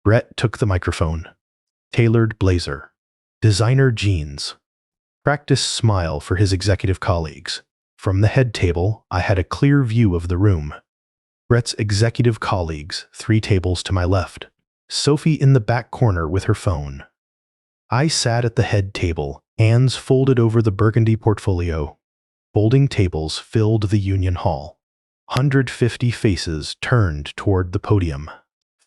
Brett took the microphone. Tailored blazer. Designer jeans. Practiced smile for his executive colleagues. From the head table, I had a clear view of the room. Brett's executive colleagues, 3 tables to my left. Sophie in the back corner with her phone. I sat at the head table, hands folded over the Burgundy portfolio. Folding tables filled the Union Hall. 150 faces turned toward the podium.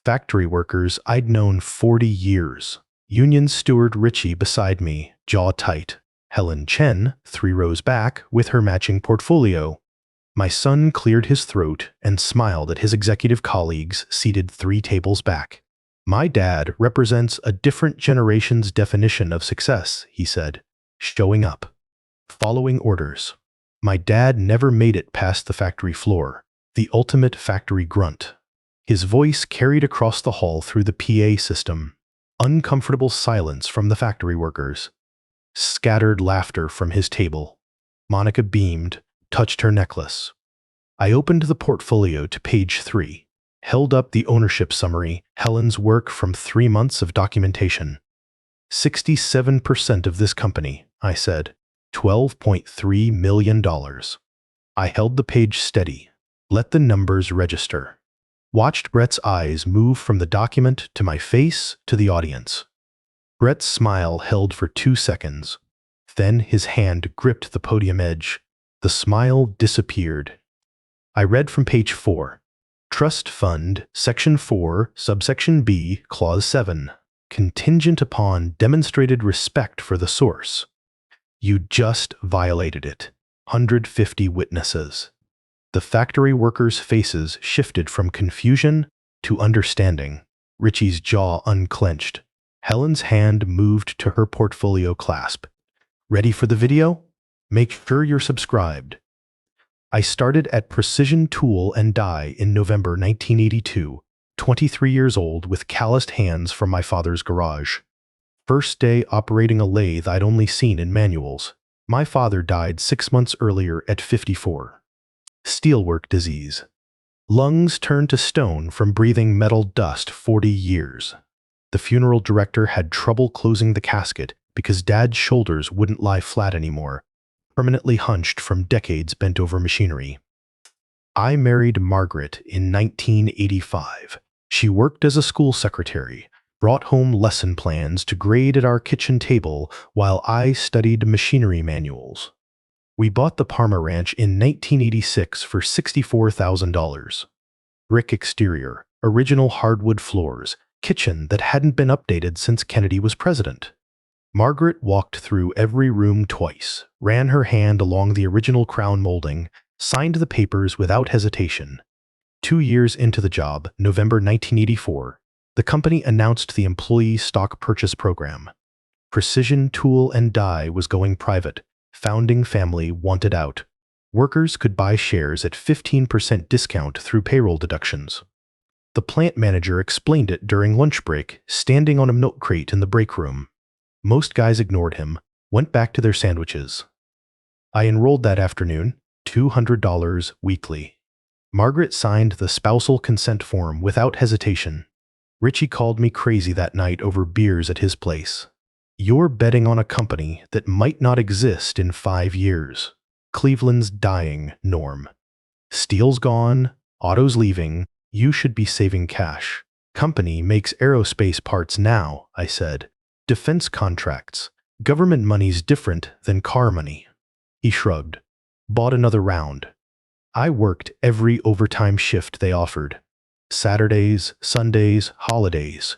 Factory workers I'd known 40 years. Union steward Richie beside me, jaw tight. Helen Chen, 3 rows back, with her matching portfolio. My son cleared his throat and smiled at his executive colleagues seated 3 tables back. My dad represents a different generation's definition of success, he said. Showing up. Following orders. My dad never made it past the factory floor. The ultimate factory grunt. His voice carried across the hall through the PA system. Uncomfortable silence from the factory workers. Scattered laughter from his table. Monica beamed, touched her necklace. I opened the portfolio to page 3. Held up the ownership summary, Helen's work from 3 months of documentation. 67% of this company, I said. $12.3 million. I held the page steady. Let the numbers register. Watched Brett's eyes move from the document to my face to the audience. Brett's smile held for 2 seconds. Then his hand gripped the podium edge. The smile disappeared. I read from page 4. Trust Fund, Section 4, Subsection B, Clause 7. Contingent upon demonstrated respect for the source. You just violated it. 150 witnesses. The factory workers' faces shifted from confusion to understanding. Richie's jaw unclenched. Helen's hand moved to her portfolio clasp. Ready for the video? Make sure you're subscribed. I started at Precision Tool and Die in November 1982, 23 years old with calloused hands from my father's garage. First day operating a lathe I'd only seen in manuals. My father died 6 months earlier at 54. Steelwork disease. Lungs turned to stone from breathing metal dust 40 years. The funeral director had trouble closing the casket because Dad's shoulders wouldn't lie flat anymore, permanently hunched from decades bent over machinery. I married Margaret in 1985. She worked as a school secretary, brought home lesson plans to grade at our kitchen table while I studied machinery manuals. We bought the Parma Ranch in 1986 for $64,000. Brick exterior, original hardwood floors, kitchen that hadn't been updated since Kennedy was president. Margaret walked through every room twice, ran her hand along the original crown molding, signed the papers without hesitation. 2 years into the job, November 1984, the company announced the employee stock purchase program. Precision Tool and Die was going private. Founding family wanted out. Workers could buy shares at 15% discount through payroll deductions. The plant manager explained it during lunch break, standing on a milk crate in the break room. Most guys ignored him, went back to their sandwiches. I enrolled that afternoon, $200 weekly. Margaret signed the spousal consent form without hesitation. Richie called me crazy that night over beers at his place. You're betting on a company that might not exist in 5 years. Cleveland's dying, Norm. Steel's gone, auto's leaving, you should be saving cash. Company makes aerospace parts now, I said. Defense contracts. Government money's different than car money. He shrugged. Bought another round. I worked every overtime shift they offered. Saturdays, Sundays, holidays.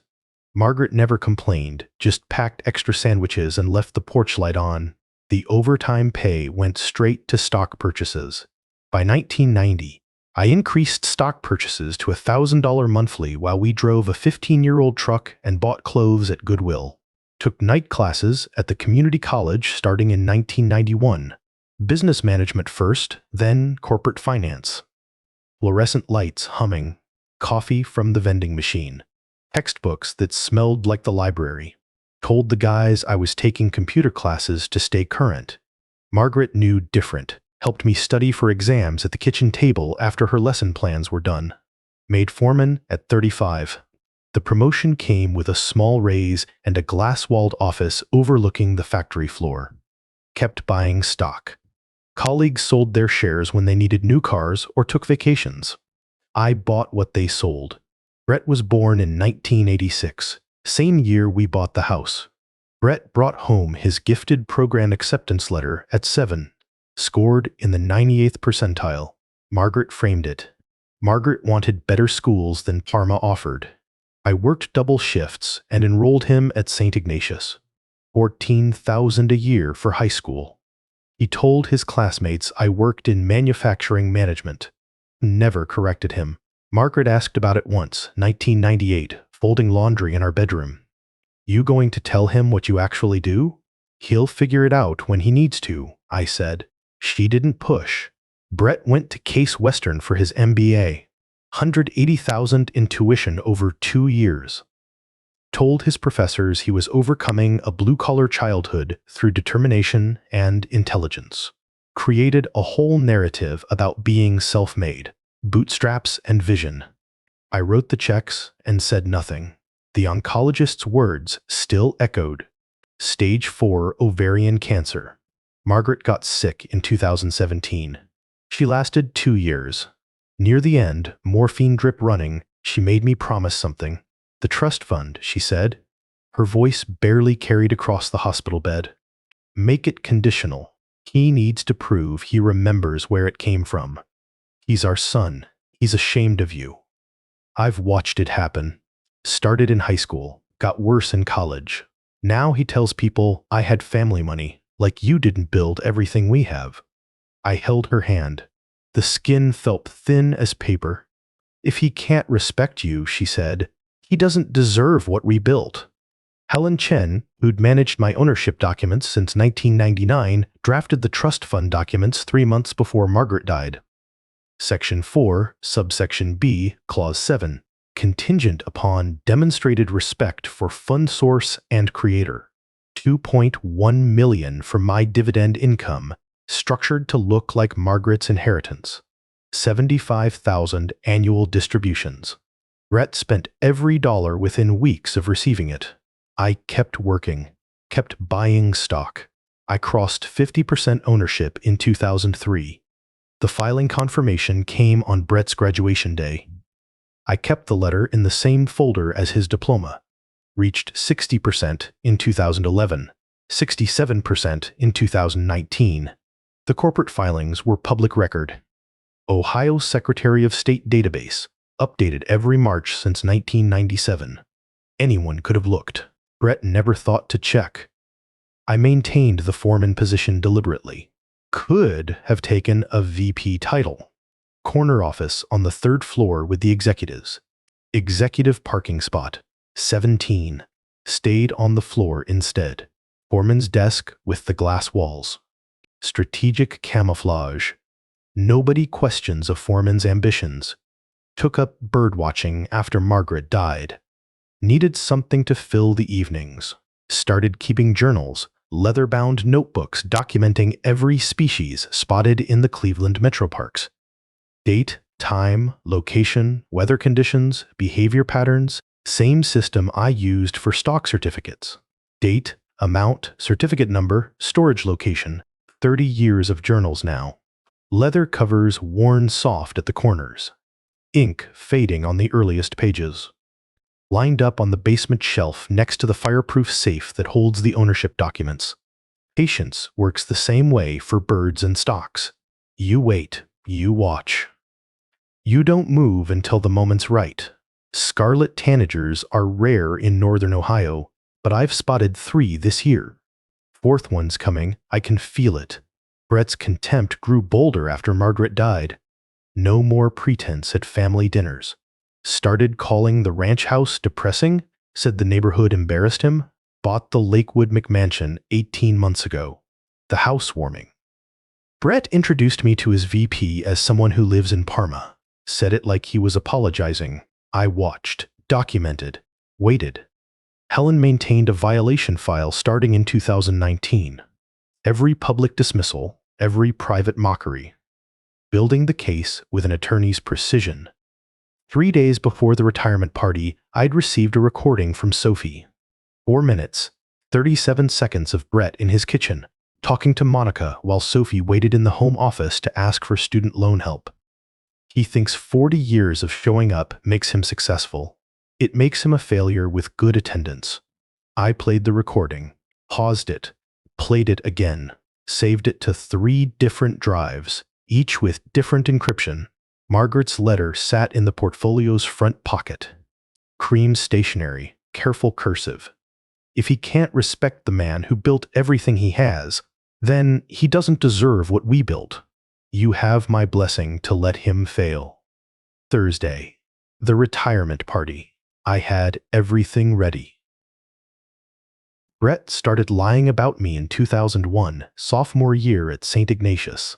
Margaret never complained, just packed extra sandwiches and left the porch light on. The overtime pay went straight to stock purchases. By 1990, I increased stock purchases to $1,000 monthly while we drove a 15-year-old truck and bought clothes at Goodwill. Took night classes at the community college starting in 1991. Business management first, then corporate finance. Fluorescent lights humming. Coffee from the vending machine. Textbooks that smelled like the library. Told the guys I was taking computer classes to stay current. Margaret knew different. Helped me study for exams at the kitchen table after her lesson plans were done. Made foreman at 35. The promotion came with a small raise and a glass-walled office overlooking the factory floor. Kept buying stock. Colleagues sold their shares when they needed new cars or took vacations. I bought what they sold. Brett was born in 1986, same year we bought the house. Brett brought home his gifted program acceptance letter at 7, scored in the 98th percentile. Margaret framed it. Margaret wanted better schools than Parma offered. I worked double shifts and enrolled him at St. Ignatius. $14,000 a year for high school. He told his classmates I worked in manufacturing management. Never corrected him. Margaret asked about it once, 1998, folding laundry in our bedroom. You going to tell him what you actually do? He'll figure it out when he needs to, I said. She didn't push. Brett went to Case Western for his MBA. $180,000 in tuition over 2 years. Told his professors he was overcoming a blue-collar childhood through determination and intelligence. Created a whole narrative about being self-made, bootstraps and vision. I wrote the checks and said nothing. The oncologist's words still echoed. Stage 4 ovarian cancer. Margaret got sick in 2017. She lasted 2 years. Near the end, morphine drip running, she made me promise something. The trust fund, she said. Her voice barely carried across the hospital bed. Make it conditional. He needs to prove he remembers where it came from. He's our son. He's ashamed of you. I've watched it happen. Started in high school, got worse in college. Now he tells people I had family money, like you didn't build everything we have. I held her hand. The skin felt thin as paper. If he can't respect you, she said, he doesn't deserve what we built. Helen Chen, who'd managed my ownership documents since 1999, drafted the trust fund documents 3 months before Margaret died. Section 4, subsection B, clause 7, contingent upon demonstrated respect for fund source and creator. $2.1 million for my dividend income, structured to look like Margaret's inheritance. $75,000 annual distributions. Brett spent every dollar within weeks of receiving it. I kept working, kept buying stock. I crossed 50% ownership in 2003. The filing confirmation came on Brett's graduation day. I kept the letter in the same folder as his diploma. Reached 60% in 2011, 67% in 2019. The corporate filings were public record. Ohio Secretary of State database, updated every March since 1997. Anyone could have looked. Brett never thought to check. I maintained the foreman position deliberately. Could have taken a VP title. Corner office on the 3rd floor with the executives. Executive parking spot, 17. Stayed on the floor instead. Foreman's desk with the glass walls. Strategic camouflage. Nobody questions a foreman's ambitions. Took up birdwatching after Margaret died. Needed something to fill the evenings. Started keeping journals, leather-bound notebooks documenting every species spotted in the Cleveland Metroparks. Date, time, location, weather conditions, behavior patterns, same system I used for stock certificates. Date, amount, certificate number, storage location. 30 years of journals now. Leather covers worn soft at the corners. Ink fading on the earliest pages. Lined up on the basement shelf next to the fireproof safe that holds the ownership documents. Patience works the same way for birds and stocks. You wait, you watch. You don't move until the moment's right. Scarlet tanagers are rare in northern Ohio, but I've spotted 3 this year. 4th one's coming, I can feel it. Brett's contempt grew bolder after Margaret died. No more pretense at family dinners. Started calling the ranch house depressing, said the neighborhood embarrassed him. Bought the Lakewood McMansion 18 months ago. The housewarming. Brett introduced me to his VP as someone who lives in Parma. Said it like he was apologizing. I watched, documented, waited. Helen maintained a violation file starting in 2019. Every public dismissal, every private mockery. Building the case with an attorney's precision. 3 days before the retirement party, I'd received a recording from Sophie. 4 minutes, 37 seconds of Brett in his kitchen, talking to Monica while Sophie waited in the home office to ask for student loan help. He thinks 40 years of showing up makes him successful. It makes him a failure with good attendance. I played the recording, paused it, played it again, saved it to 3 different drives, each with different encryption. Margaret's letter sat in the portfolio's front pocket. Cream stationery, careful cursive. If he can't respect the man who built everything he has, then he doesn't deserve what we built. You have my blessing to let him fail. Thursday, the retirement party. I had everything ready. Brett started lying about me in 2001, sophomore year at St. Ignatius.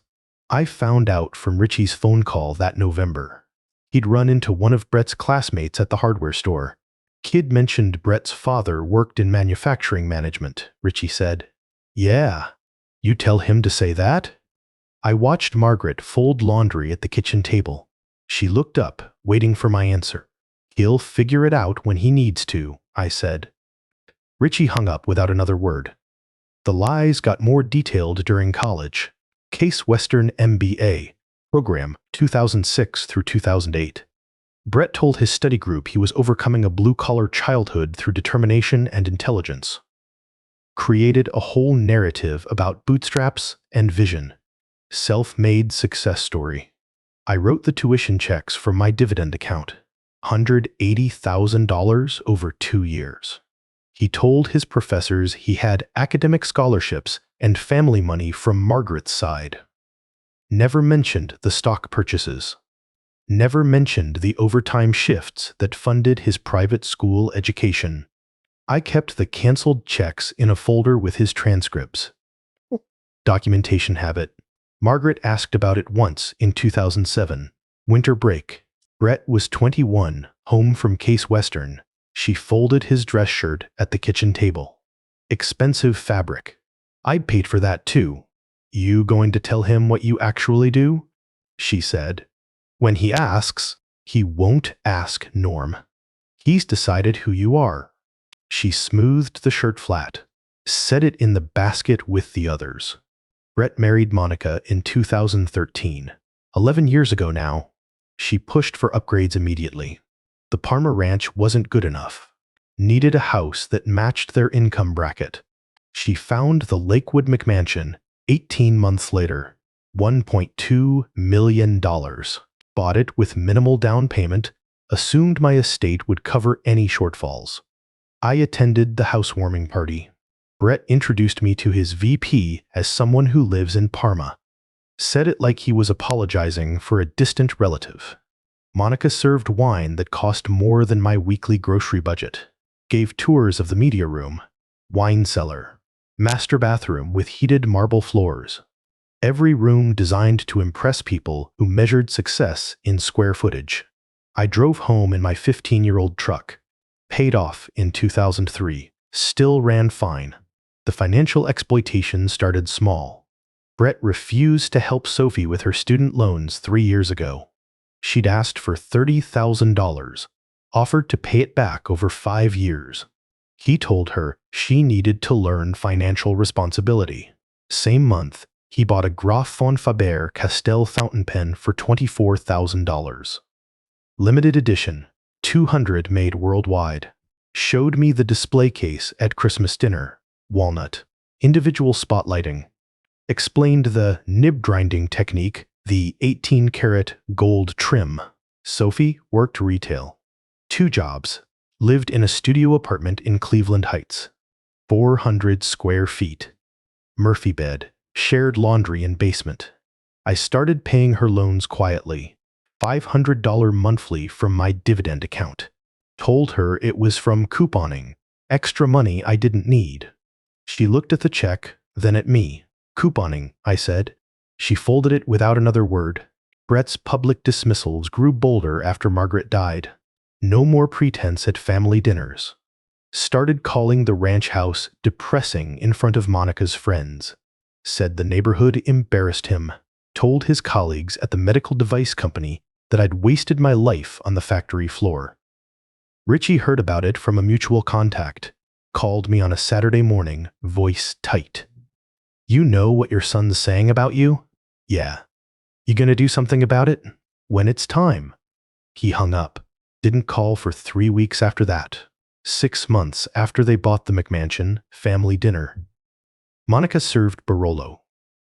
I found out from Richie's phone call that November. He'd run into one of Brett's classmates at the hardware store. Kid mentioned Brett's father worked in manufacturing management, Richie said. Yeah, you tell him to say that? I watched Margaret fold laundry at the kitchen table. She looked up, waiting for my answer. He'll figure it out when he needs to, I said. Richie hung up without another word. The lies got more detailed during college. Case Western MBA, program 2006 through 2008. Brett told his study group he was overcoming a blue-collar childhood through determination and intelligence. Created a whole narrative about bootstraps and vision. Self-made success story. I wrote the tuition checks from my dividend account. $180,000 over 2 years. He told his professors he had academic scholarships and family money from Margaret's side. Never mentioned the stock purchases. Never mentioned the overtime shifts that funded his private school education. I kept the canceled checks in a folder with his transcripts. Documentation habit. Margaret asked about it once in 2007. Winter break. Brett was 21, home from Case Western. She folded his dress shirt at the kitchen table. Expensive fabric. I paid for that too. You going to tell him what you actually do? She said. When he asks, he won't ask, Norm. He's decided who you are. She smoothed the shirt flat, set it in the basket with the others. Brett married Monica in 2013. 11 years ago now. She pushed for upgrades immediately. The Parma ranch wasn't good enough. Needed a house that matched their income bracket. She found the Lakewood McMansion 18 months later. $1.2 million. Bought it with minimal down payment, assumed my estate would cover any shortfalls. I attended the housewarming party. Brett introduced me to his VP as someone who lives in Parma. Said it like he was apologizing for a distant relative. Monica served wine that cost more than my weekly grocery budget. Gave tours of the media room, wine cellar, master bathroom with heated marble floors. Every room designed to impress people who measured success in square footage. I drove home in my 15-year-old truck. Paid off in 2003. Still ran fine. The financial exploitation started small. Brett refused to help Sophie with her student loans 3 years ago. She'd asked for $30,000, offered to pay it back over 5 years. He told her she needed to learn financial responsibility. Same month, he bought a Graf von Faber Castell fountain pen for $24,000. Limited edition, 200 made worldwide. Showed me the display case at Christmas dinner. Walnut. Individual spotlighting. Explained the nib grinding technique, the 18-karat gold trim. Sophie worked retail. 2 jobs. Lived in a studio apartment in Cleveland Heights. 400 square feet. Murphy bed. Shared laundry and basement. I started paying her loans quietly. $500 monthly from my dividend account. Told her it was from couponing. Extra money I didn't need. She looked at the check, then at me. Couponing, I said. She folded it without another word. Brett's public dismissals grew bolder after Margaret died. No more pretense at family dinners. Started calling the ranch house depressing in front of Monica's friends. Said the neighborhood embarrassed him. Told his colleagues at the medical device company that I'd wasted my life on the factory floor. Richie heard about it from a mutual contact, called me on a Saturday morning, voice tight. "You know what your son's saying about you?" "Yeah." "You gonna do something about it?" "When it's time." He hung up. Didn't call for 3 weeks after that. 6 months after they bought the McMansion family dinner. Monica served Barolo.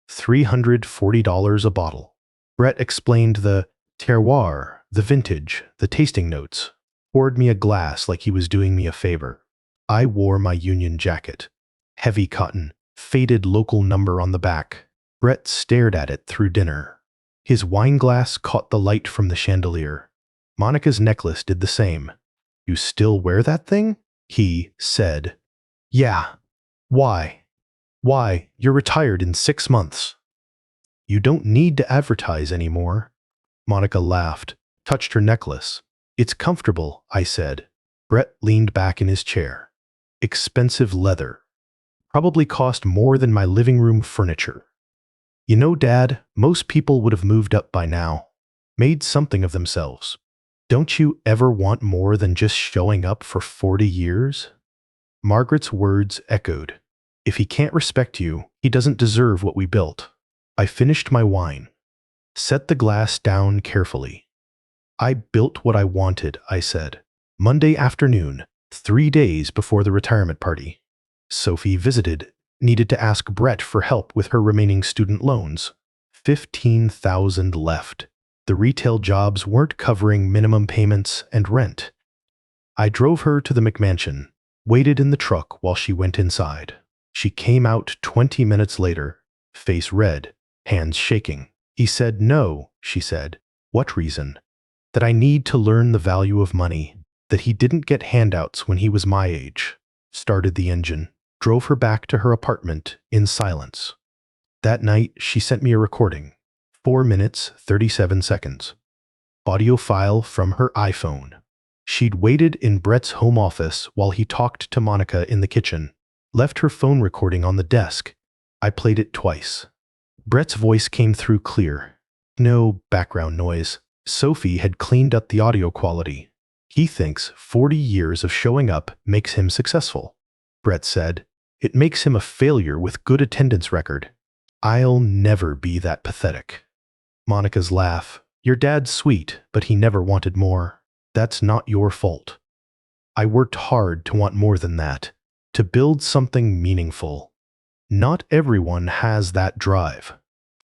$340 a bottle. Brett explained the terroir, the vintage, the tasting notes. Poured me a glass like he was doing me a favor. I wore my union jacket. Heavy cotton, faded local number on the back. Brett stared at it through dinner. His wine glass caught the light from the chandelier. Monica's necklace did the same. "You still wear that thing?" He said. "Yeah." "Why?" "Why, you're retired in 6 months." "You don't need to advertise anymore." Monica laughed, touched her necklace. "It's comfortable," I said. Brett leaned back in his chair. "Expensive leather. Probably cost more than my living room furniture. You know, Dad, most people would have moved up by now. Made something of themselves. Don't you ever want more than just showing up for 40 years? Margaret's words echoed. "If he can't respect you, he doesn't deserve what we built." I finished my wine. Set the glass down carefully. "I built what I wanted," I said. Monday afternoon, 3 days before the retirement party. Sophie visited, needed to ask Brett for help with her remaining student loans. 15,000 left. The retail jobs weren't covering minimum payments and rent. I drove her to the McMansion, waited in the truck while she went inside. She came out 20 minutes later, face red, hands shaking. "He said no," she said. "What reason?" "That I need to learn the value of money, that he didn't get handouts when he was my age." Started the engine, drove her back to her apartment in silence. That night, she sent me a recording. 4 minutes, 37 seconds. Audio file from her iPhone. She'd waited in Brett's home office while he talked to Monica in the kitchen. Left her phone recording on the desk. I played it twice. Brett's voice came through clear. No background noise. Sophie had cleaned up the audio quality. "He thinks 40 years of showing up makes him successful." Brett said. "It makes him a failure with good attendance record." "I'll never be that pathetic." Monica's laugh. "Your dad's sweet, but he never wanted more. That's not your fault. I worked hard to want more than that, to build something meaningful. Not everyone has that drive."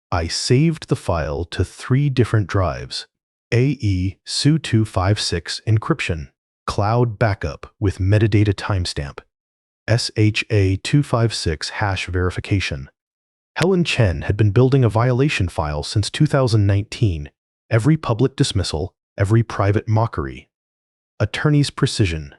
I saved the file to 3 different drives. AE SU256 encryption, cloud backup with metadata timestamp, SHA256 hash verification. Helen Chen had been building a violation file since 2019, every public dismissal, every private mockery. Attorney's precision.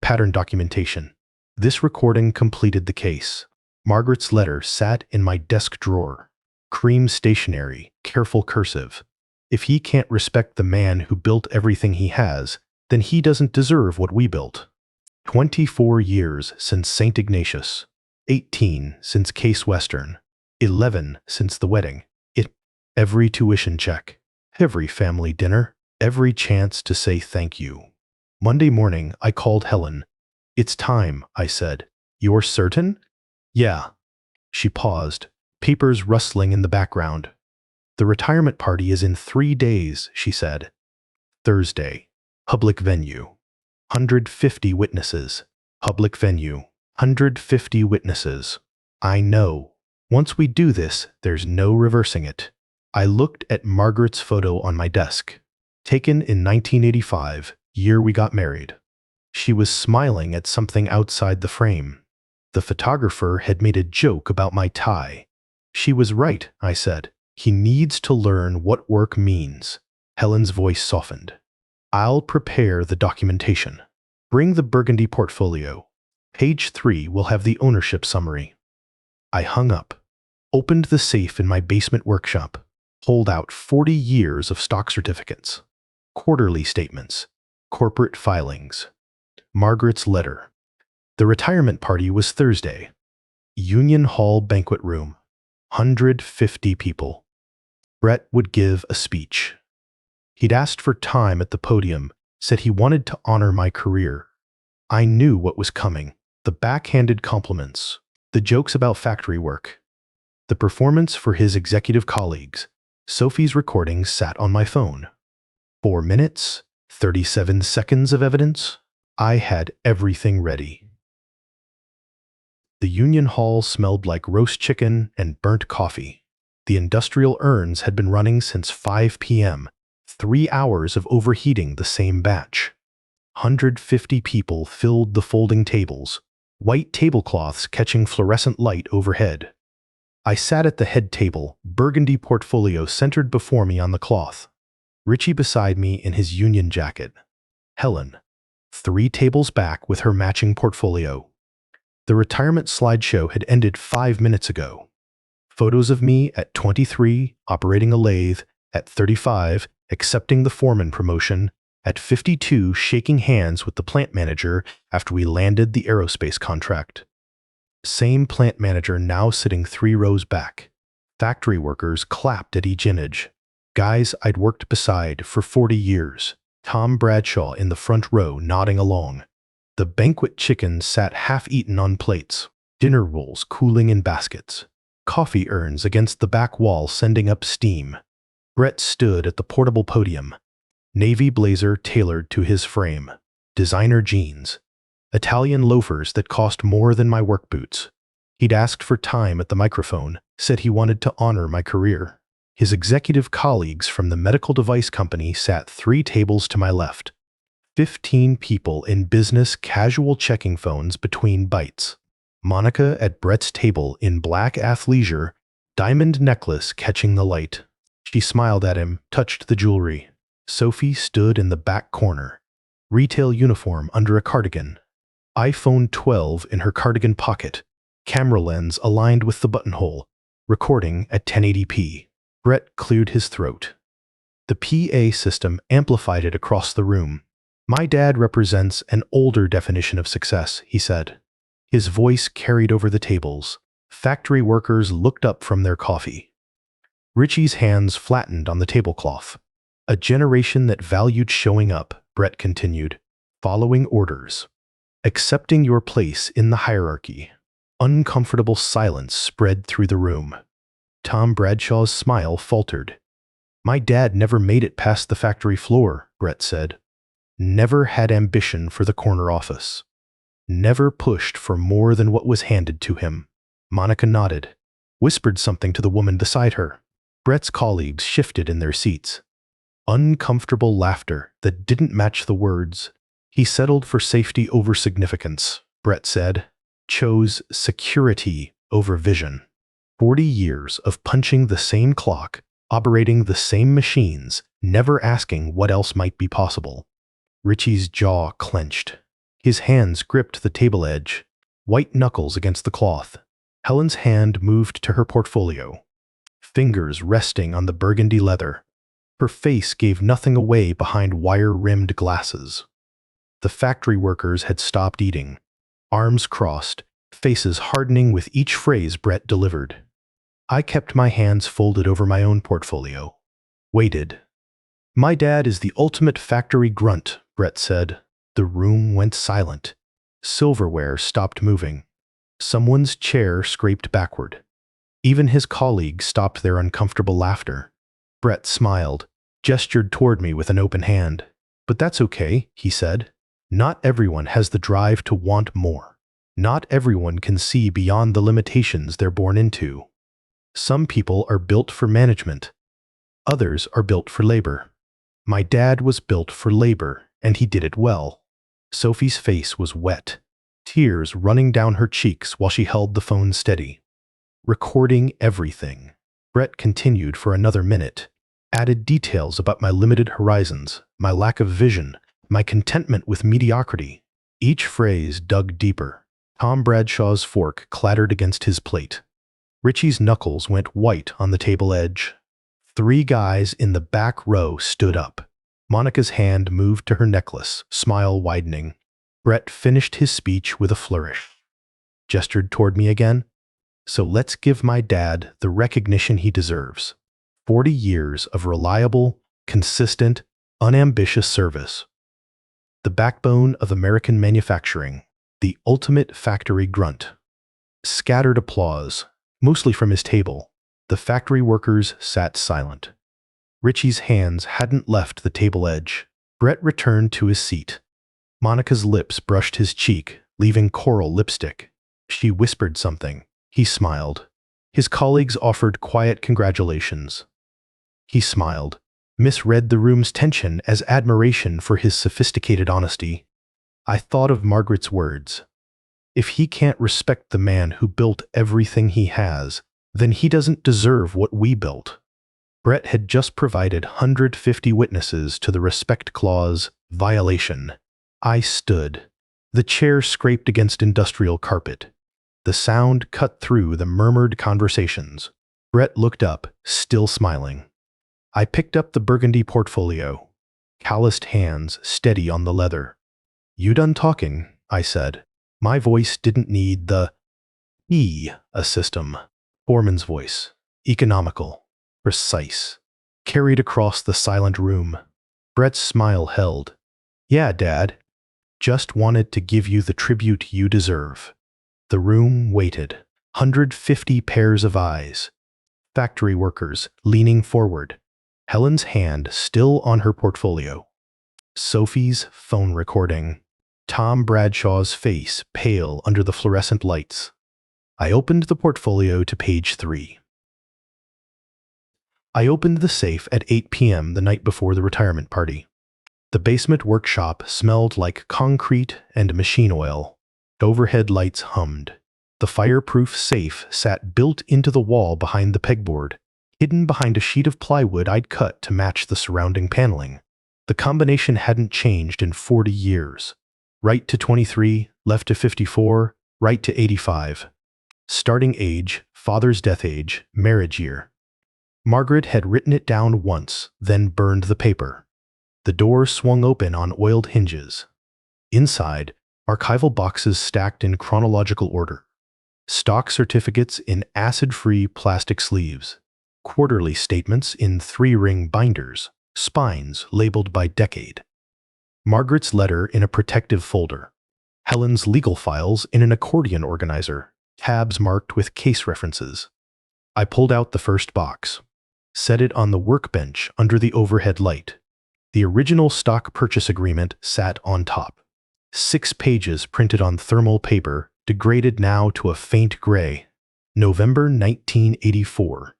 Pattern documentation. This recording completed the case. Margaret's letter sat in my desk drawer. Cream stationery, careful cursive. If he can't respect the man who built everything he has, then he doesn't deserve what we built. 24 years since St. Ignatius. 18 since Case Western. 11 since the wedding. Every tuition check. Every family dinner. Every chance to say thank you. Monday morning, I called Helen. "It's time," I said. "You're certain?" "Yeah." She paused, papers rustling in the background. "The retirement party is in 3 days," she said. Thursday. Public venue. 150 witnesses. Public venue. 150 witnesses. I know. Once we do this, there's no reversing it. I looked at Margaret's photo on my desk. Taken in 1985, year we got married. She was smiling at something outside the frame. The photographer had made a joke about my tie. She was right, I said. He needs to learn what work means. Helen's voice softened. "I'll prepare the documentation. Bring the Burgundy portfolio. Page 3 will have the ownership summary." I hung up, opened the safe in my basement workshop, pulled out 40 years of stock certificates, quarterly statements, corporate filings, Margaret's letter. The retirement party was Thursday. Union Hall banquet room. 150 people. Brett would give a speech. He'd asked for time at the podium, said he wanted to honor my career. I knew what was coming. The backhanded compliments, the jokes about factory work, the performance for his executive colleagues. Sophie's recording sat on my phone. 4 minutes, 37 seconds of evidence. I had everything ready. The union hall smelled like roast chicken and burnt coffee. The industrial urns had been running since 5 p.m., 3 hours of overheating the same batch. 150 people filled the folding tables, white tablecloths catching fluorescent light overhead. I sat at the head table, Burgundy portfolio centered before me on the cloth. Richie beside me in his union jacket. Helen, 3 tables back with her matching portfolio. The retirement slideshow had ended 5 minutes ago. Photos of me at 23, operating a lathe, at 35, accepting the foreman promotion, at 52, shaking hands with the plant manager after we landed the aerospace contract. Same plant manager now sitting 3 rows back. Factory workers clapped at each image. Guys I'd worked beside for 40 years. Tom Bradshaw in the front row nodding along. The Banquet chicken sat half-eaten on plates. Dinner rolls cooling in baskets. Coffee urns against the back wall sending up steam. Brett stood at the portable podium. Navy blazer tailored to his frame. Designer jeans. Italian loafers that cost more than my work boots. He'd asked for time at the microphone, said he wanted to honor my career. His executive colleagues from the medical device company sat 3 tables to my left. 15 people in business casual checking phones between bites. Monica at Brett's table in black athleisure, diamond necklace catching the light. She smiled at him, touched the jewelry. Sophie stood in the back corner. Retail uniform under a cardigan. iPhone 12 in her cardigan pocket. Camera lens aligned with the buttonhole. Recording at 1080p. Brett cleared his throat. The PA system amplified it across the room. My dad represents an older definition of success, he said. His voice carried over the tables. Factory workers looked up from their coffee. Richie's hands flattened on the tablecloth. A generation that valued showing up, Brett continued, following orders, accepting your place in the hierarchy. Uncomfortable silence spread through the room. Tom Bradshaw's smile faltered. My dad never made it past the factory floor, Brett said. Never had ambition for the corner office. Never pushed for more than what was handed to him. Monica nodded, whispered something to the woman beside her. Brett's colleagues shifted in their seats. Uncomfortable laughter that didn't match the words. He settled for safety over significance, Brett said. Chose security over vision. 40 years of punching the same clock, operating the same machines, never asking what else might be possible. Richie's jaw clenched. His hands gripped the table edge, white knuckles against the cloth. Helen's hand moved to her portfolio, fingers resting on the burgundy leather. Her face gave nothing away behind wire-rimmed glasses. The factory workers had stopped eating, arms crossed, faces hardening with each phrase Brett delivered. I kept my hands folded over my own portfolio. Waited. My dad is the ultimate factory grunt, Brett said. The room went silent. Silverware stopped moving. Someone's chair scraped backward. Even his colleagues stopped their uncomfortable laughter. Brett smiled, gestured toward me with an open hand. But that's okay, he said. Not everyone has the drive to want more. Not everyone can see beyond the limitations they're born into. Some people are built for management. Others are built for labor. My dad was built for labor, and he did it well. Sophie's face was wet, tears running down her cheeks while she held the phone steady. Recording everything. Brett continued for another minute, added details about my limited horizons, my lack of vision, my contentment with mediocrity. Each phrase dug deeper. Tom Bradshaw's fork clattered against his plate. Richie's knuckles went white on the table edge. 3 guys in the back row stood up. Monica's hand moved to her necklace, smile widening. Brett finished his speech with a flourish. Gestured toward me again. So let's give my dad the recognition he deserves. 40 years of reliable, consistent, unambitious service. The backbone of American manufacturing, the ultimate factory grunt. Scattered applause, mostly from his table. The factory workers sat silent. Richie's hands hadn't left the table edge. Brett returned to his seat. Monica's lips brushed his cheek, leaving coral lipstick. She whispered something. He smiled. His colleagues offered quiet congratulations. He smiled, misread the room's tension as admiration for his sophisticated honesty. I thought of Margaret's words. If he can't respect the man who built everything he has, then he doesn't deserve what we built. Brett had just provided 150 witnesses to the respect clause violation. I stood. The chair scraped against industrial carpet. The sound cut through the murmured conversations. Brett looked up, still smiling. I picked up the Burgundy portfolio. Calloused hands steady on the leather. "You done talking?" I said. My voice didn't need the a system. Foreman's voice. Economical. Precise. Carried across the silent room. Brett's smile held. "Yeah, Dad. Just wanted to give you the tribute you deserve." The room waited. 150 pairs of eyes. Factory workers leaning forward. Helen's hand still on her portfolio. Sophie's phone recording. Tom Bradshaw's face pale under the fluorescent lights. I opened the portfolio to page 3. I opened the safe at 8 p.m. the night before the retirement party. The basement workshop smelled like concrete and machine oil. Overhead lights hummed. The fireproof safe sat built into the wall behind the pegboard, hidden behind a sheet of plywood I'd cut to match the surrounding paneling. The combination hadn't changed in 40 years. Right to 23, left to 54, right to 85. Starting age, father's death age, marriage year. Margaret had written it down once, then burned the paper. The door swung open on oiled hinges. Inside, archival boxes stacked in chronological order. Stock certificates in acid-free plastic sleeves. Quarterly statements in 3-ring binders, spines labeled by decade. Margaret's letter in a protective folder. Helen's legal files in an accordion organizer, tabs marked with case references. I pulled out the first box. Set it on the workbench under the overhead light. The original stock purchase agreement sat on top. 6 pages printed on thermal paper, degraded now to a faint gray. November 1984.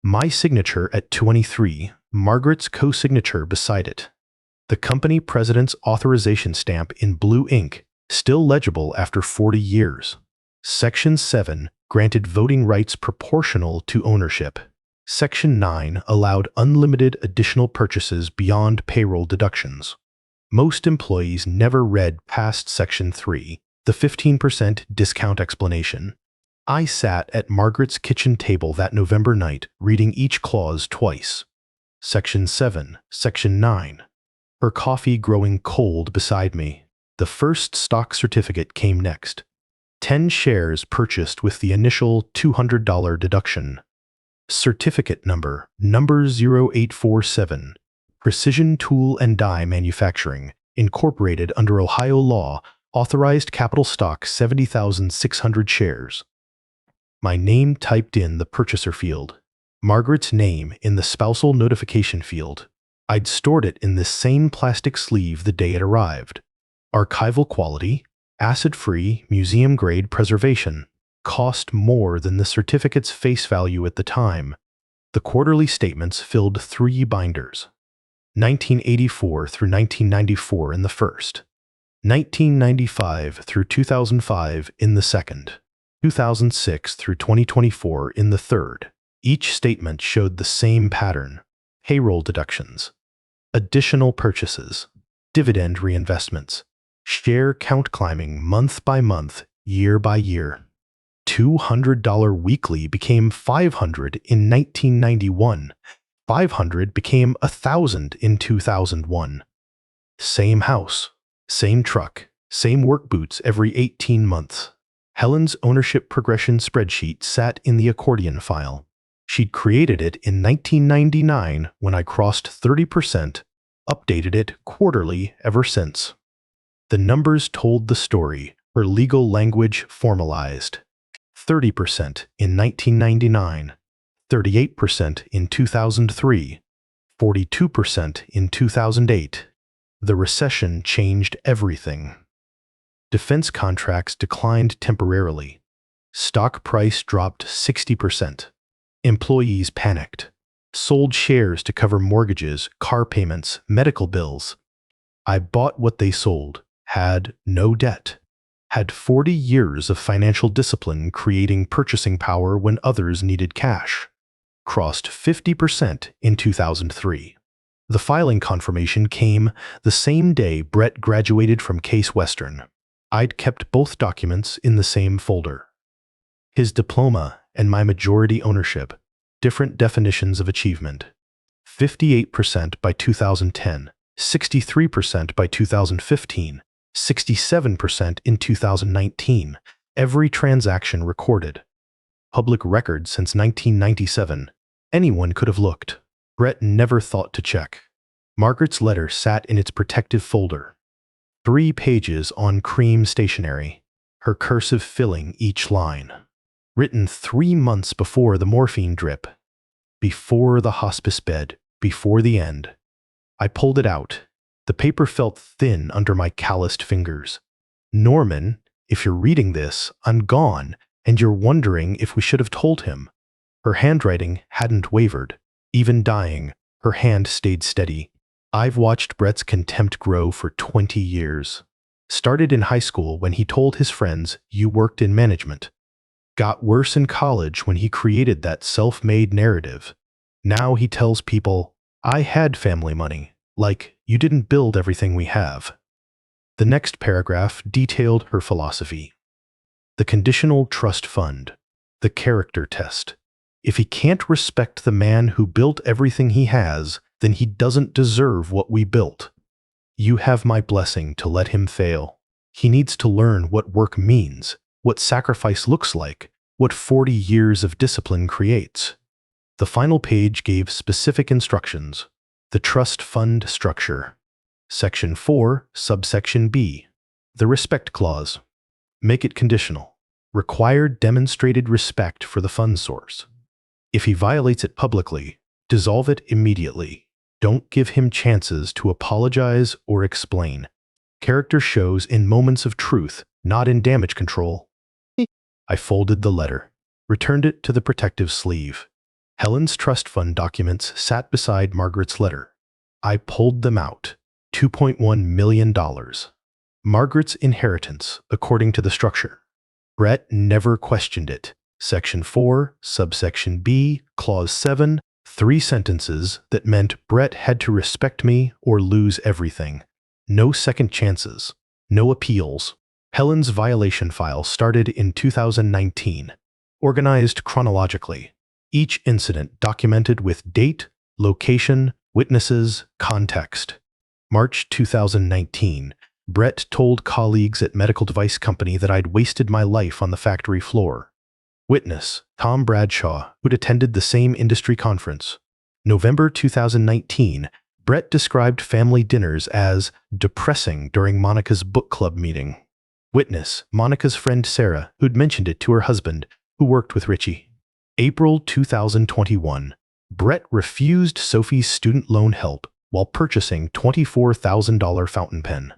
My signature at 23, Margaret's co-signature beside it. The company president's authorization stamp in blue ink, still legible after 40 years. Section 7 granted voting rights proportional to ownership. Section 9 allowed unlimited additional purchases beyond payroll deductions. Most employees never read past Section 3, the 15% discount explanation. I sat at Margaret's kitchen table that November night, reading each clause twice. Section 7, Section 9. Her coffee growing cold beside me. The first stock certificate came next. 10 shares purchased with the initial $200 deduction. Certificate number 0847. Precision Tool and Die Manufacturing, incorporated under Ohio law, authorized capital stock 70,600 shares. My name typed in the purchaser field. Margaret's name in the spousal notification field. I'd stored it in this same plastic sleeve the day it arrived. Archival quality, acid-free, museum-grade preservation. Cost more than the certificate's face value at the time. The quarterly statements filled 3 binders. 1984 through 1994 in the first. 1995 through 2005 in the second. 2006 through 2024 in the third. Each statement showed the same pattern. Payroll deductions. Additional purchases. Dividend reinvestments. Share count climbing month by month, year by year. $200 weekly became $500 in 1991. $500 became $1,000 in 2001. Same house, same truck, same work boots every 18 months. Helen's ownership progression spreadsheet sat in the accordion file. She'd created it in 1999 when I crossed 30%, updated it quarterly ever since. The numbers told the story, her legal language formalized. 30% in 1999, 38% in 2003, 42% in 2008. The recession changed everything. Defense contracts declined temporarily. Stock price dropped 60%. Employees panicked, sold shares to cover mortgages, car payments, medical bills. I bought what they sold, had no debt, had 40 years of financial discipline creating purchasing power when others needed cash. Crossed 50% in 2003. The filing confirmation came the same day Brett graduated from Case Western. I'd kept both documents in the same folder. His diploma and my majority ownership, different definitions of achievement. 58% by 2010, 63% by 2015, 67% in 2019, every transaction recorded. Public record since 1997. Anyone could have looked. Brett never thought to check. Margaret's letter sat in its protective folder. 3 pages on cream stationery, her cursive filling each line. Written 3 months before the morphine drip, before the hospice bed, before the end. I pulled it out. The paper felt thin under my calloused fingers. Norman, if you're reading this, I'm gone, and you're wondering if we should have told him. Her handwriting hadn't wavered. Even dying, her hand stayed steady. I've watched Brett's contempt grow for 20 years. Started in high school when he told his friends, "You worked in management." Got worse in college when he created that self-made narrative. Now he tells people, "I had family money," like, "You didn't build everything we have." The next paragraph detailed her philosophy. The conditional trust fund. The character test. If he can't respect the man who built everything he has, then he doesn't deserve what we built. You have my blessing to let him fail. He needs to learn what work means, what sacrifice looks like, what 40 years of discipline creates. The final page gave specific instructions. The trust fund structure. Section 4, subsection B. The respect clause. Make it conditional. Require demonstrated respect for the fund source. If he violates it publicly, dissolve it immediately. Don't give him chances to apologize or explain. Character shows in moments of truth, not in damage control. I folded the letter, returned it to the protective sleeve. Helen's trust fund documents sat beside Margaret's letter. I pulled them out. $2.1 million. Margaret's inheritance, according to the structure. Brett never questioned it. Section 4, subsection B, clause 7, 3 sentences that meant Brett had to respect me or lose everything. No second chances. No appeals. Helen's violation file started in 2019, organized chronologically. Each incident documented with date, location, witnesses, context. March 2019, Brett told colleagues at medical device company that I'd wasted my life on the factory floor. Witness, Tom Bradshaw, who'd attended the same industry conference. November 2019, Brett described family dinners as depressing during Monica's book club meeting. Witness, Monica's friend Sarah, who'd mentioned it to her husband, who worked with Richie. April 2021, Brett refused Sophie's student loan help while purchasing $24,000 fountain pen.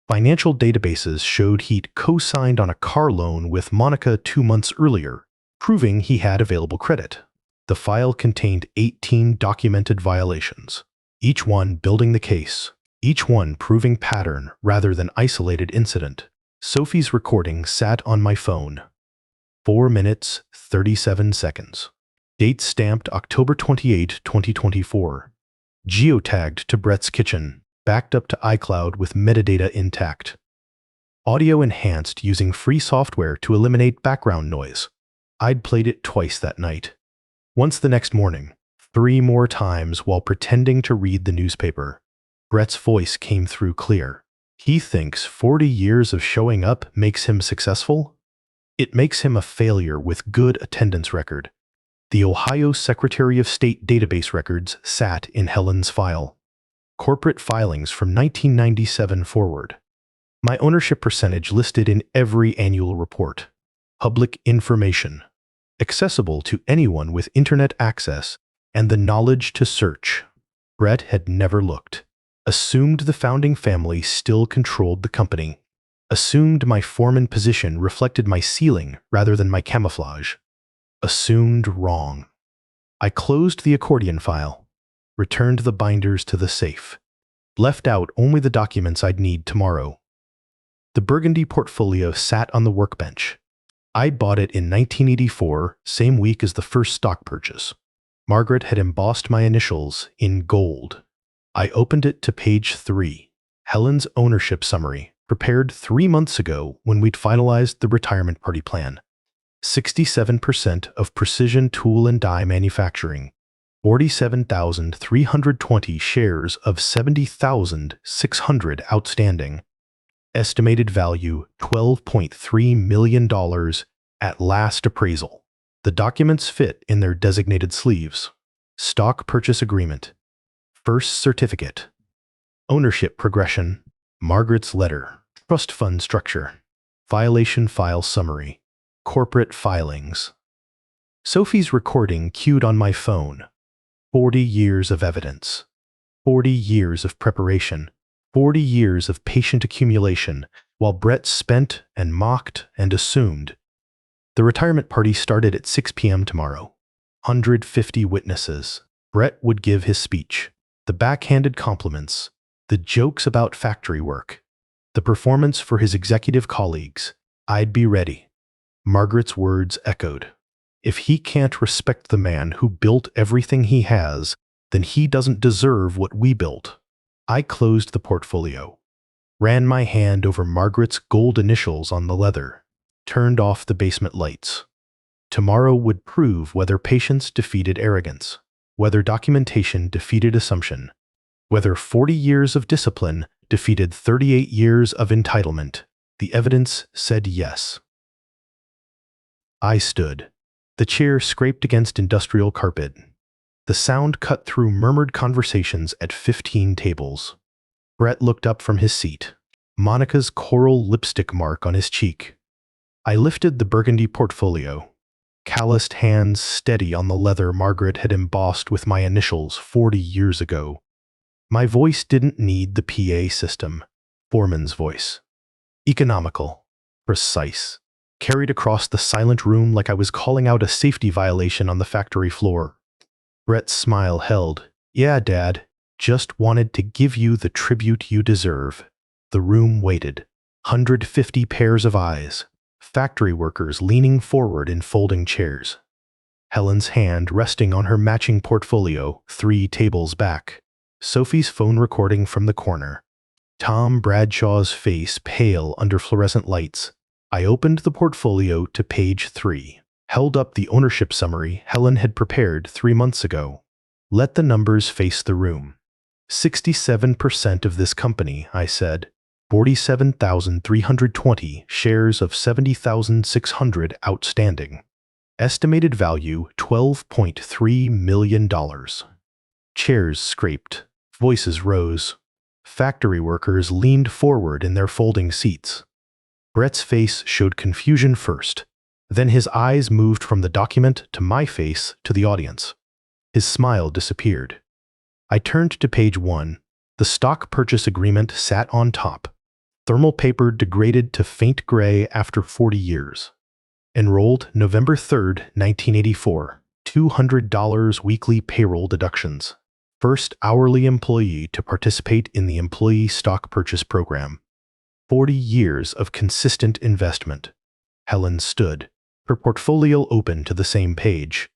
Financial databases showed he'd co-signed on a car loan with Monica 2 months earlier, proving he had available credit. The file contained 18 documented violations, each one building the case, each one proving pattern rather than isolated incident. Sophie's recording sat on my phone. 4 minutes, 37 seconds. Date stamped October 28, 2024. Geotagged to Brett's kitchen, backed up to iCloud with metadata intact. Audio enhanced using free software to eliminate background noise. I'd played it twice that night. Once the next morning, 3 more times while pretending to read the newspaper. Brett's voice came through clear. He thinks 40 years of showing up makes him successful? It makes him a failure with good attendance record. The Ohio Secretary of State database records sat in Helen's file. Corporate filings from 1997 forward. My ownership percentage listed in every annual report. Public information. Accessible to anyone with internet access and the knowledge to search. Brett had never looked. Assumed the founding family still controlled the company. Assumed my foreman position reflected my ceiling rather than my camouflage. Assumed wrong. I closed the accordion file, returned the binders to the safe, left out only the documents I'd need tomorrow. The Burgundy portfolio sat on the workbench. I'd bought it in 1984, same week as the first stock purchase. Margaret had embossed my initials in gold. I opened it to page 3, Helen's ownership summary, prepared 3 months ago when we'd finalized the retirement party plan. 67% of precision tool and die manufacturing, 47,320 shares of 70,600 outstanding. Estimated value $12.3 million at last appraisal. The documents fit in their designated sleeves. Stock purchase agreement. First certificate. Ownership progression. Margaret's letter. Trust fund structure. Violation file summary. Corporate filings. Sophie's recording queued on my phone. 40 years of evidence. 40 years of preparation. 40 years of patient accumulation, while Brett spent and mocked and assumed. The retirement party started at 6 p.m. tomorrow. 150 witnesses. Brett would give his speech. The backhanded compliments. The jokes about factory work. The performance for his executive colleagues. I'd be ready. Margaret's words echoed. If he can't respect the man who built everything he has, then he doesn't deserve what we built. I closed the portfolio, ran my hand over Margaret's gold initials on the leather, turned off the basement lights. Tomorrow would prove whether patience defeated arrogance, whether documentation defeated assumption, whether 40 years of discipline defeated 38 years of entitlement. The evidence said yes. I stood. The chair scraped against industrial carpet. The sound cut through murmured conversations at 15 tables. Brett looked up from his seat, Monica's coral lipstick mark on his cheek. I lifted the Burgundy portfolio, calloused hands steady on the leather Margaret had embossed with my initials 40 years ago. My voice didn't need the PA system. Foreman's voice. Economical. Precise. Carried across the silent room like I was calling out a safety violation on the factory floor. Brett's smile held. Yeah, Dad. Just wanted to give you the tribute you deserve. The room waited. 150 pairs of eyes. Factory workers leaning forward in folding chairs. Helen's hand resting on her matching portfolio 3 tables back. Sophie's phone recording from the corner. Tom Bradshaw's face pale under fluorescent lights. I opened the portfolio to page 3. Held up the ownership summary Helen had prepared 3 months ago. Let the numbers face the room. 67% of this company, I said. 47,320 shares of 70,600 outstanding. Estimated value $12.3 million. Chairs scraped. Voices rose. Factory workers leaned forward in their folding seats. Brett's face showed confusion first. Then his eyes moved from the document to my face to the audience. His smile disappeared. I turned to page 1. The stock purchase agreement sat on top. Thermal paper degraded to faint gray after 40 years. Enrolled November 3, 1984. $200 weekly payroll deductions. First hourly employee to participate in the employee stock purchase program. 40 years of consistent investment. Helen stood, her portfolio open to the same page.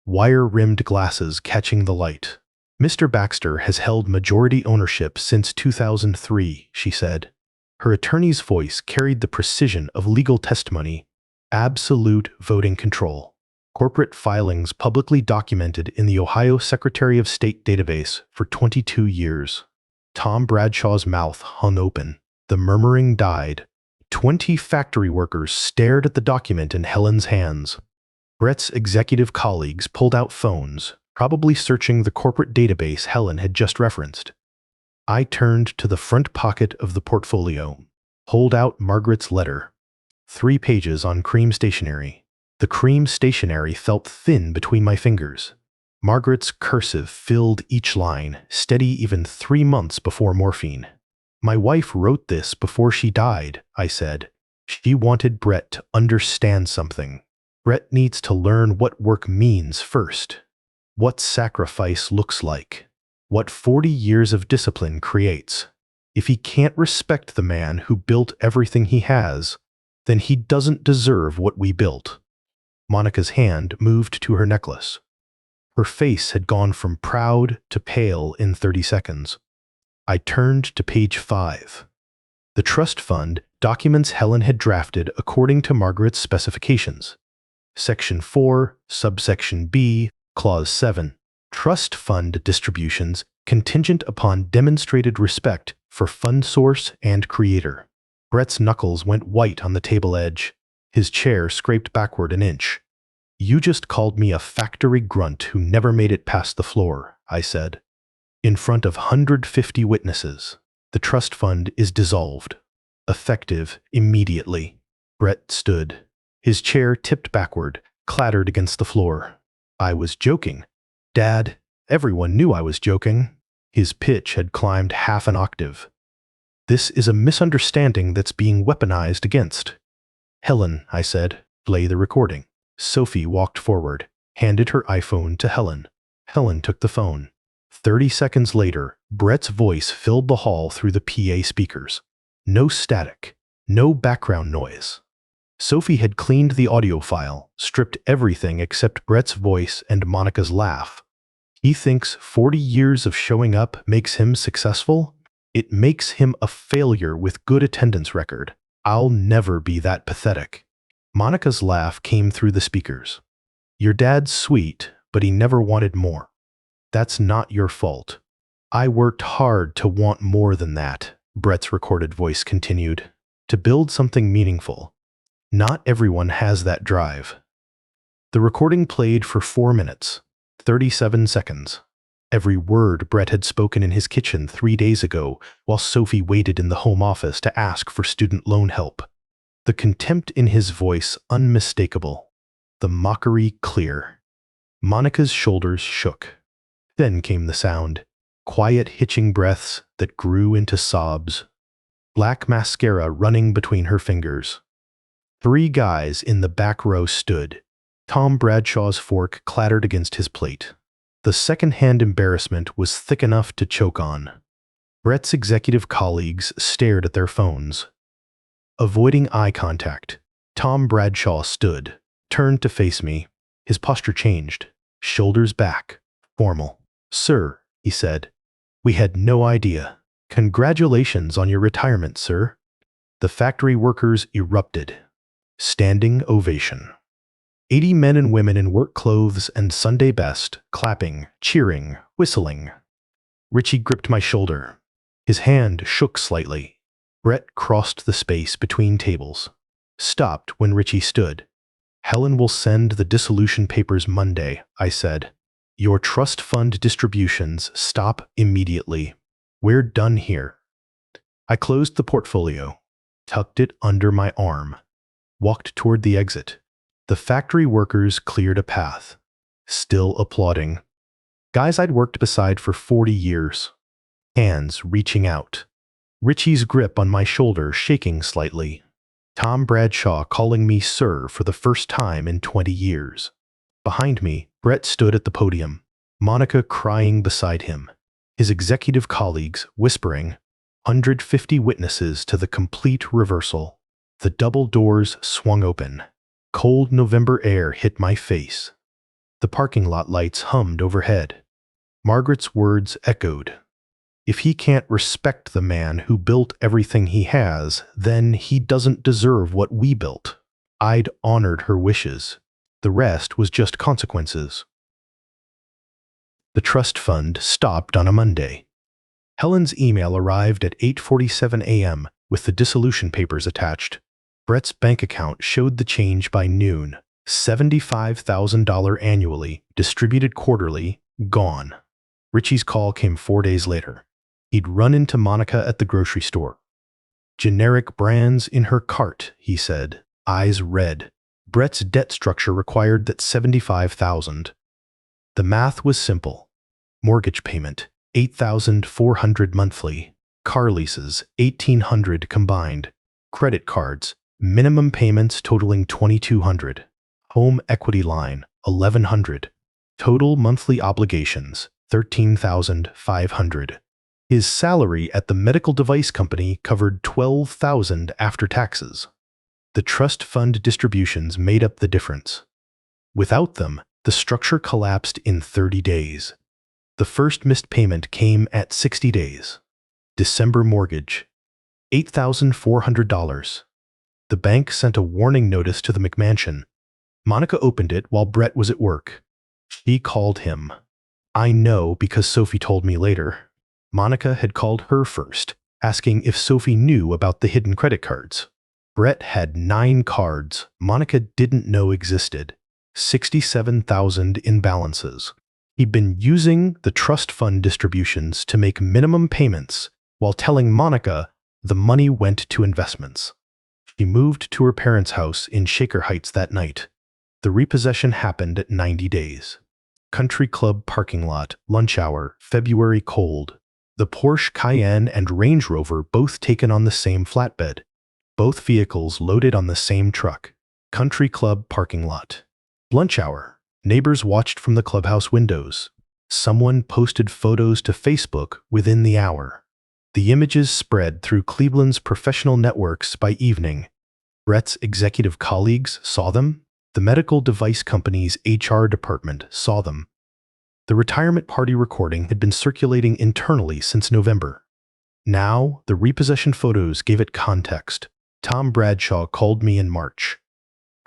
Wire-rimmed glasses catching the light. Mr. Baxter has held majority ownership since 2003, she said. Her attorney's voice carried the precision of legal testimony. Absolute voting control. Corporate filings publicly documented in the Ohio Secretary of State database for 22 years. Tom Bradshaw's mouth hung open. The murmuring died. 20 factory workers stared at the document in Helen's hands. Brett's executive colleagues pulled out phones, probably searching the corporate database Helen had just referenced. I turned to the front pocket of the portfolio, pulled out Margaret's letter. 3 pages on cream stationery. The cream stationery felt thin between my fingers. Margaret's cursive filled each line, steady even 3 months before morphine. My wife wrote this before she died, I said. She wanted Brett to understand something. Brett needs to learn what work means first. What sacrifice looks like. What 40 years of discipline creates. If he can't respect the man who built everything he has, then he doesn't deserve what we built. Monica's hand moved to her necklace. Her face had gone from proud to pale in 30 seconds. I turned to page 5. The trust fund documents Helen had drafted according to Margaret's specifications. Section 4, subsection B, clause 7. Trust fund distributions contingent upon demonstrated respect for fund source and creator. Brett's knuckles went white on the table edge. His chair scraped backward an inch. You just called me a factory grunt who never made it past the floor, I said. In front of 150 witnesses, the trust fund is dissolved. Effective immediately. Brett stood. His chair tipped backward, clattered against the floor. I was joking. Dad, everyone knew I was joking. His pitch had climbed half an octave. This is a misunderstanding that's being weaponized against. Helen, I said, play the recording. Sophie walked forward, handed her iPhone to Helen. Helen took the phone. 30 seconds later, Brett's voice filled the hall through the PA speakers. No static, no background noise. Sophie had cleaned the audio file, stripped everything except Brett's voice and Monica's laugh. He thinks 40 years of showing up makes him successful? It makes him a failure with good attendance record. I'll never be that pathetic. Monica's laugh came through the speakers. Your dad's sweet, but he never wanted more. That's not your fault. I worked hard to want more than that, Brett's recorded voice continued, to build something meaningful. Not everyone has that drive. The recording played for 4 minutes, 37 seconds. Every word Brett had spoken in his kitchen 3 days ago while Sophie waited in the home office to ask for student loan help. The contempt in his voice unmistakable. The mockery clear. Monica's shoulders shook. Then came the sound. Quiet hitching breaths that grew into sobs. Black mascara running between her fingers. 3 guys in the back row stood. Tom Bradshaw's fork clattered against his plate. The second-hand embarrassment was thick enough to choke on. Brett's executive colleagues stared at their phones. Avoiding eye contact, Tom Bradshaw stood, turned to face me. His posture changed, shoulders back, formal. Sir, he said, we had no idea. Congratulations on your retirement, sir. The factory workers erupted. Standing ovation. 80 men and women in work clothes and Sunday best, clapping, cheering, whistling. Richie gripped my shoulder. His hand shook slightly. Brett crossed the space between tables. Stopped when Richie stood. Helen will send the dissolution papers Monday, I said. Your trust fund distributions stop immediately. We're done here. I closed the portfolio, tucked it under my arm, walked toward the exit. The factory workers cleared a path, still applauding. Guys I'd worked beside for 40 years. Hands reaching out. Richie's grip on my shoulder shaking slightly. Tom Bradshaw calling me sir for the first time in 20 years. Behind me, Brett stood at the podium, Monica crying beside him. His executive colleagues whispering, 150 witnesses to the complete reversal. The double doors swung open. Cold November air hit my face. The parking lot lights hummed overhead. Margaret's words echoed. If he can't respect the man who built everything he has, then he doesn't deserve what we built. I'd honored her wishes. The rest was just consequences. The trust fund stopped on a Monday. Helen's email arrived at 8:47 a.m. with the dissolution papers attached. Brett's bank account showed the change by noon. $75,000 annually, distributed quarterly, gone. Richie's call came 4 days later. He'd run into Monica at the grocery store. Generic brands in her cart, he said, eyes red. Brett's debt structure required that $75,000. The math was simple. Mortgage payment, $8,400 monthly. Car leases, $1,800 combined. Credit cards, minimum payments totaling $2,200. Home equity line, $1,100. Total monthly obligations, $13,500. His salary at the medical device company covered $12,000 after taxes. The trust fund distributions made up the difference. Without them, the structure collapsed in 30 days. The first missed payment came at 60 days. December mortgage, $8,400. The bank sent a warning notice to the McMansion. Monica opened it while Brett was at work. She called him. I know because Sophie told me later. Monica had called her first, asking if Sophie knew about the hidden credit cards. Brett had 9 cards Monica didn't know existed, $67,000 in balances. He'd been using the trust fund distributions to make minimum payments while telling Monica the money went to investments. She moved to her parents' house in Shaker Heights that night. The repossession happened at 90 days. Country club parking lot, lunch hour, February cold. The Porsche Cayenne and Range Rover both taken on the same flatbed. Both vehicles loaded on the same truck. Country club parking lot. Lunch hour. Neighbors watched from the clubhouse windows. Someone posted photos to Facebook within the hour. The images spread through Cleveland's professional networks by evening. Brett's executive colleagues saw them. The medical device company's HR department saw them. The retirement party recording had been circulating internally since November. Now, the repossession photos gave it context. Tom Bradshaw called me in March.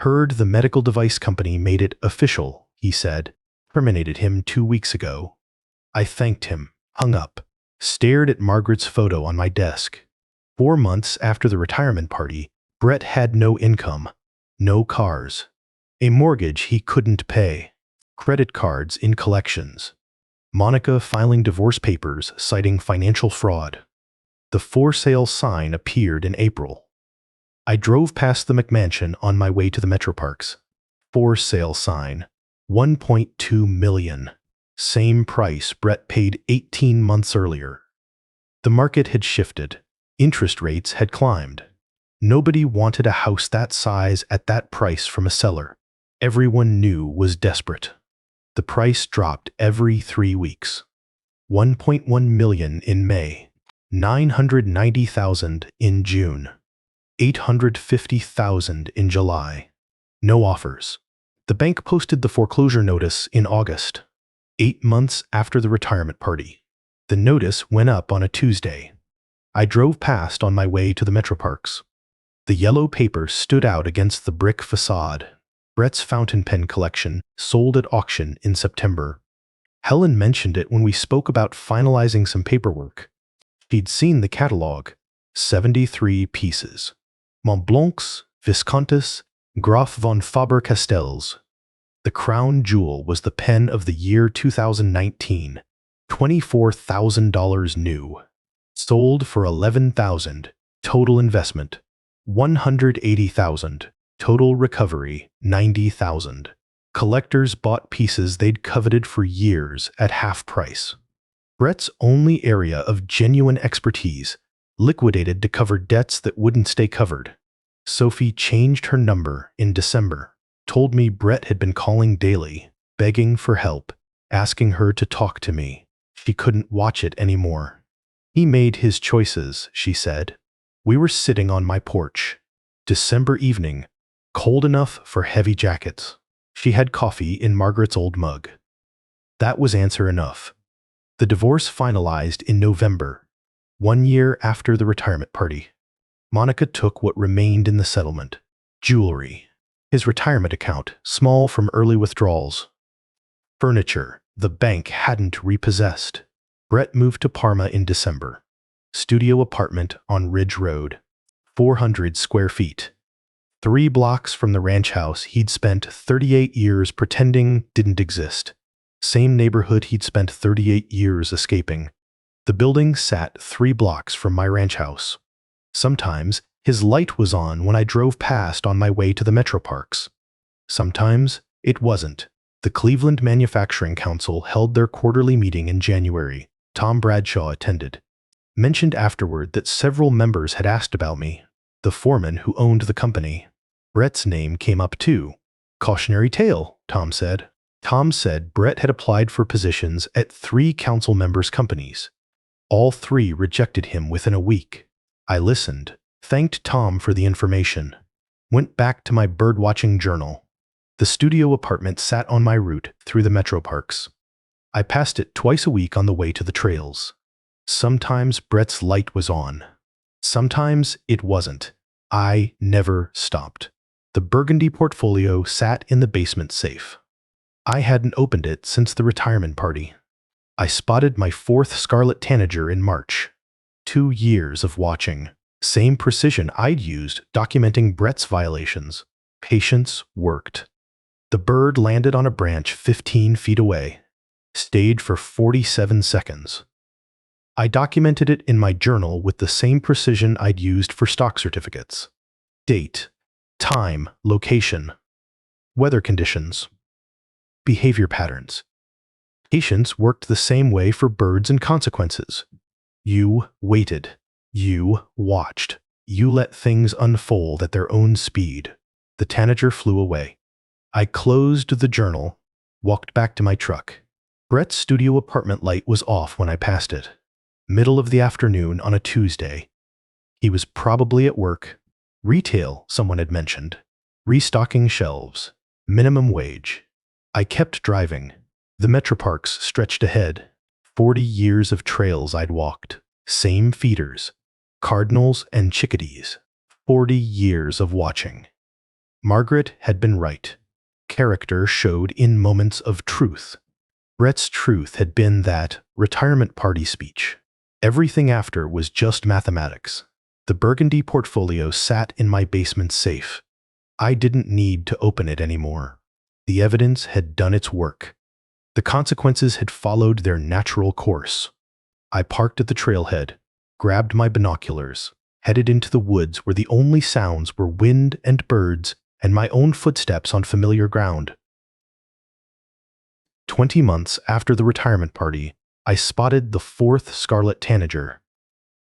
Heard the medical device company made it official, he said. Terminated him 2 weeks ago. I thanked him, hung up, stared at Margaret's photo on my desk. 4 months after the retirement party, Brett had no income, no cars, a mortgage he couldn't pay, credit cards in collections, Monica filing divorce papers citing financial fraud. The for sale sign appeared in April. I drove past the McMansion on my way to the Metroparks. For sale sign, $1.2 million. Same price Brett paid 18 months earlier. The market had shifted. Interest rates had climbed. Nobody wanted a house that size at that price from a seller. Everyone knew was desperate. The price dropped every 3 weeks. $1.1 million in May, $990,000 in June, $850,000 in July. No offers. The bank posted the foreclosure notice in August, 8 months after the retirement party. The notice went up on a Tuesday. I drove past on my way to the Metroparks. The yellow paper stood out against the brick facade. Brett's fountain pen collection sold at auction in September. Helen mentioned it when we spoke about finalizing some paperwork. She'd seen the catalog. 73 pieces. Montblancs, Viscontis, Graf von Faber-Castells. The crown jewel was the pen of the year 2019, $24,000 new. Sold for $11,000, total investment, $180,000, total recovery, $90,000. Collectors bought pieces they'd coveted for years at half price. Brett's only area of genuine expertise, liquidated to cover debts that wouldn't stay covered. Sophie changed her number in December, told me Brett had been calling daily, begging for help, asking her to talk to me. She couldn't watch it anymore. He made his choices, she said. We were sitting on my porch. December evening, cold enough for heavy jackets. She had coffee in Margaret's old mug. That was answer enough. The divorce finalized in November, 1 year after the retirement party. Monica took what remained in the settlement. Jewelry. His retirement account, small from early withdrawals. Furniture the bank hadn't repossessed. Brett moved to Parma in December. Studio apartment on Ridge Road. 400 square feet. 3 blocks from the ranch house he'd spent 38 years pretending didn't exist. Same neighborhood he'd spent 38 years escaping. The building sat 3 blocks from my ranch house. Sometimes his light was on when I drove past on my way to the Metroparks. Sometimes it wasn't. The Cleveland Manufacturing Council held their quarterly meeting in January. Tom Bradshaw attended. Mentioned afterward that several members had asked about me. The foreman who owned the company. Brett's name came up too. Cautionary tale, Tom said. Tom said Brett had applied for positions at 3 council members' companies. All 3 rejected him within a week. I listened, thanked Tom for the information, went back to my birdwatching journal. The studio apartment sat on my route through the Metroparks. I passed it twice a week on the way to the trails. Sometimes Brett's light was on. Sometimes it wasn't. I never stopped. The Burgundy portfolio sat in the basement safe. I hadn't opened it since the retirement party. I spotted my 4th Scarlet Tanager in March. 2 years of watching. Same precision I'd used documenting Brett's violations. Patience worked. The bird landed on a branch 15 feet away. Stayed for 47 seconds. I documented it in my journal with the same precision I'd used for stock certificates. Date, time, location, weather conditions, behavior patterns. Patience worked the same way for birds and consequences. You waited. You watched. You let things unfold at their own speed. The Tanager flew away. I closed the journal, walked back to my truck. Brett's studio apartment light was off when I passed it. Middle of the afternoon on a Tuesday. He was probably at work. Retail, someone had mentioned. Restocking shelves. Minimum wage. I kept driving. The Metroparks stretched ahead. 40 years of trails I'd walked. Same feeders. Cardinals and chickadees. 40 years of watching. Margaret had been right. Character showed in moments of truth. Brett's truth had been that retirement party speech. Everything after was just mathematics. The Burgundy portfolio sat in my basement safe. I didn't need to open it anymore. The evidence had done its work. The consequences had followed their natural course. I parked at the trailhead, grabbed my binoculars, headed into the woods where the only sounds were wind and birds and my own footsteps on familiar ground. 20 months after the retirement party, I spotted the 4th Scarlet Tanager.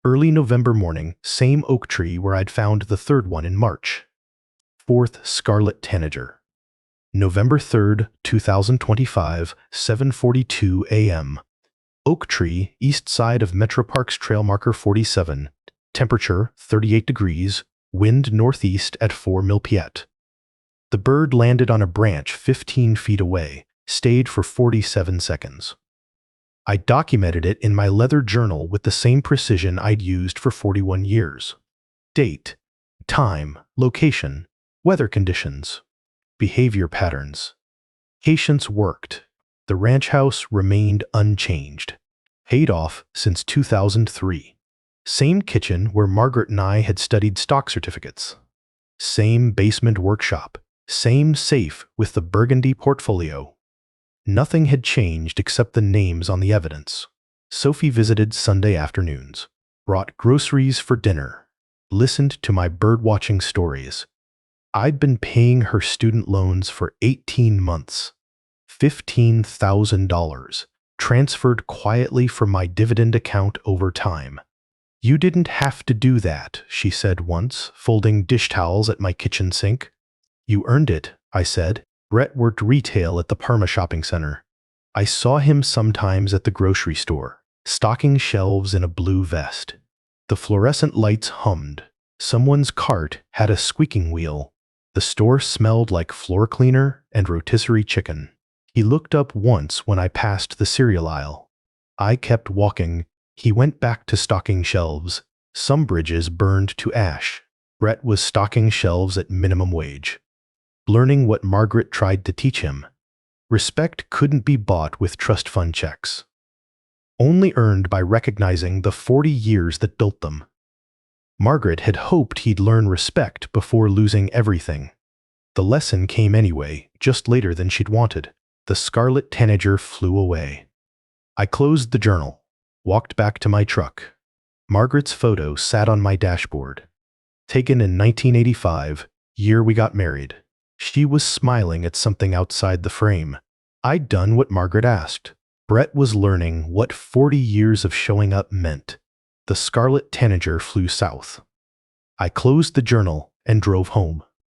Early November morning, same oak tree where I'd found the 3rd one in March. 4th Scarlet Tanager. November 3rd, 2025, 7:42 a.m. Oak tree, east side of Metroparks trail marker 47. Temperature 38 degrees, wind northeast at 4 mph. The bird landed on a branch 15 feet away, stayed for 47 seconds. I documented it in my leather journal with the same precision I'd used for 41 years. Date, time, location, weather conditions, behavior patterns. Patience worked. The ranch house remained unchanged. Paid off since 2003. Same kitchen where Margaret and I had studied stock certificates. Same basement workshop. Same safe with the Burgundy portfolio. Nothing had changed except the names on the evidence. Sophie visited Sunday afternoons, brought groceries for dinner, listened to my birdwatching stories. I'd been paying her student loans for 18 months. $15,000, transferred quietly from my dividend account over time. You didn't have to do that, she said once, folding dish towels at my kitchen sink. You earned it, I said. Brett worked retail at the Parma shopping center. I saw him sometimes at the grocery store, stocking shelves in a blue vest. The fluorescent lights hummed. Someone's cart had a squeaking wheel. The store smelled like floor cleaner and rotisserie chicken. He looked up once when I passed the cereal aisle. I kept walking. He went back to stocking shelves. Some bridges burned to ash. Brett was stocking shelves at minimum wage. Learning what Margaret tried to teach him. Respect couldn't be bought with trust fund checks. Only earned by recognizing the 40 years that built them. Margaret had hoped he'd learn respect before losing everything. The lesson came anyway, just later than she'd wanted. The scarlet tanager flew away. I closed the journal, walked back to my truck. Margaret's photo sat on my dashboard. Taken in 1985, year we got married. She was smiling at something outside the frame. I'd done what Margaret asked. Brett was learning what 40 years of showing up meant. The scarlet tanager flew south. I closed the journal and drove home.